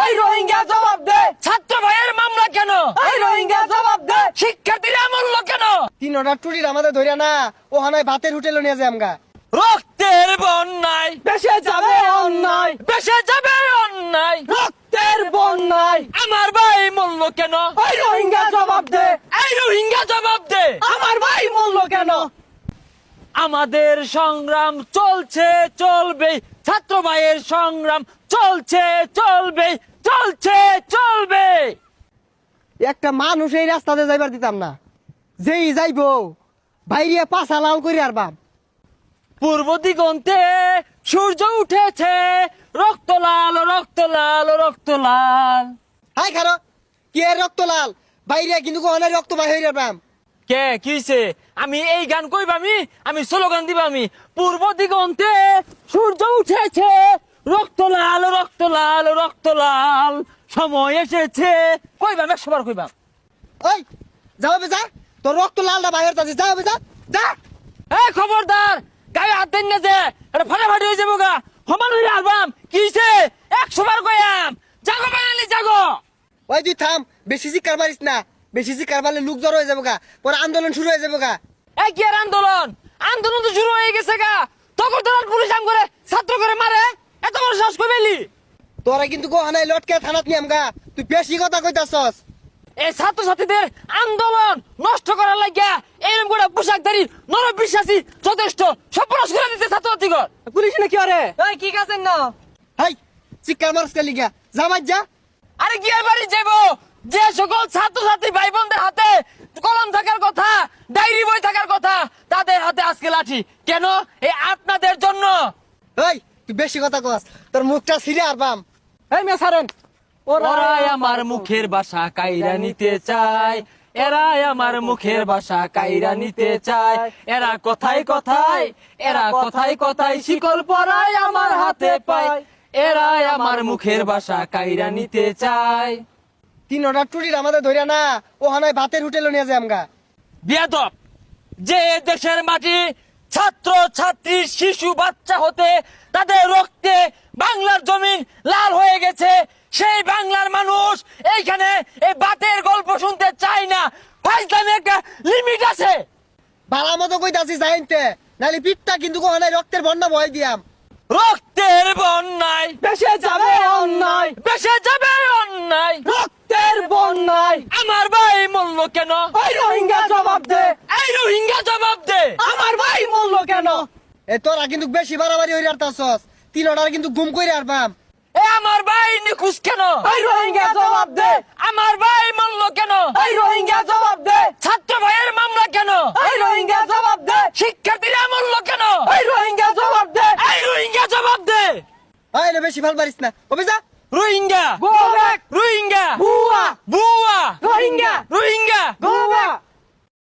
এই রোহিঙ্গা জবাব দে। ছাত্র ভাইয়ের মামলা কেন? এই রোহিঙ্গা জবাব দে। শিক্ষার্থীরা মূল্য কেন? 3 টুরির আমাদের ধরিয়া না ও হানায় ভাতের হোটেলে নিয়ে যায় আমগা। রক্তের বন্যায় বেশে যাবে অন্যায়, বেসে যাবে অন্যায়। রক্তের বন্যায় আমার ভাই মূল্য কেন? এই রোহিঙ্গা জবাব দে। এই রোহিঙ্গা জবাব দে। আমার ভাই মূল্য কেন? আমাদের সংগ্রাম চলছে চলবে, ছাত্র ভাইয়ের সংগ্রাম চলছে চলবে, চলছে চলবে। একটা মানুষ এই রাস্তাতে যাইবার দিতাম না, যেই যাইবো বাইরে পাছা লাল করে আর বাপ। পূর্ব দিগন্তে সূর্য উঠেছে, রক্ত লাল রক্ত লাল রক্ত লাল। হাই খারো কি এর রক্ত লাল, বাইরে কিন্তু কোহানের রক্ত বাহির হইরা বাম। কে কিছে? আমি এই গান কইবামি, আমি স্লোগান দিবামি। পূর্ব দিগন্তে সূর্য উঠেছে, রক্ত লাল রক্ত লাল রক্ত লাল। সময় এসেছে কইবাম, 100 বার কইবাম। ওই যাও বেজা, তোর রক্ত লালটা বাহির তাছে, যাও বেজা যা। এই খবরদার, গায়ে হাত দেন না যে, এটা ফাটাফাটি হয়ে যাবো গা। সমান হইলে আলবাম কিছে? 100 বার কইয়াম। জাগো বাঙালি জাগো। ওই তুই থাম, বেশি চিৎকার মারিস না, বেশি চিৎকার মারলে লোক জড়ো হয়ে যাবো গা, পরে আন্দোলন শুরু হয়ে যাবো গা। এই কি আর আন্দোলন? আন্দোলন তো শুরু হয়ে গেছে গা। তখন তো আর পুলিশ আম করে ছাত্র করে মারে, এত বড় সাহস কই পেলি? তোরা কিন্তু কোহানায় লটকে থানাত নিয়াম গা, তুই বেশি কথা কইতাছস। এই ছাত্রছাত্রীদের আন্দোলন নষ্ট করার লাগিয়া এরকম করে পোশাকধারী নরবিশ্বাসী যথেষ্ট সর্বনাশ করে দিতে ছাত্রছাত্রীগণ। পুলিশ না কি আরে? এই কি কাছেন না? হাই চিৎকার মারস কে লিগা, যা মার যা। আরে কি আর বাড়ি যাবো? যে সকল ছাত্রছাত্রী ভাই বোনদের হাতে কলম থাকার কথা, ডায়েরি বই থাকার কথা, তাদের হাতে আজকে লাঠি কেন? এই আপনাদের জন্য। ওই তুই বেশি কথা কস, তোর মুখটা ছিঁড়ে আর বাম। এই মে সারেন। ওরাই আমার মুখের ভাষা কাইরা নিতে চায়, এরাই আমার মুখের ভাষা কাইরা নিতে চায়। এরা কথায় কথায়, এরা কথায় কথায় শিকল পরায় আমার হাতে পায়। এরাই আমার মুখের ভাষা কাইরা নিতে চায়। 3 টুরির আমাদের ধরিয়া না ও হানায় ভাতের হোটেলে নিয়ে যায় আমগা। বেয়াদব, যে দেশের মাটি ছাত্র ছাত্রী শিশু বাচ্চা হতে তাদের রক্তে বাংলার জমিন লাল হয়ে গেছে, সেই বাংলার মানুষ এইখানে এই বাতের গল্প শুনতে চায় না। ফাইজলামে একটা লিমিট আছে। বালা মতো কইতাছি যাইতে, নালি পিঠটা কিন্তু কোহানায় রক্তের বন্যা বয় দিয়াম। রক্তের বন্যায় বেশে যাবে অন্যায়, বেসে যাবে অন্যায়। রক্তের বন্যায় আমার ভাই মূল্য কেন? এই রোহিঙ্গা জবাব দে। এই রোহিঙ্গা জবাব দে। আমার ভাই মূল্য কেন? এ তোরা কিন্তু বেশি বাড়াবাড়ি হইরে আর তাছস, 3 কিন্তু গুম কইরে আর বাম। এ আমার ভাই নিখুঁজ কেন? এই রোহিঙ্গা জবাব দে। আমার ভাই মূল্য কেন? এই রোহিঙ্গা জবাব দে। ছাত্র ভাইয়ের মামলা কেন? এই রোহিঙ্গা জবাব দে। শিক্ষার্থীরা মূল্য কেন? এই রোহিঙ্গা জবাব দে। এই রোহিঙ্গা জবাব দে। আয় রে বেশি ভাল পারিস না, ও বেজা। Rohingya Go back. রোহিঙ্গা বুয়া বুয়া রোহিঙ্গা রোহিঙ্গা go back.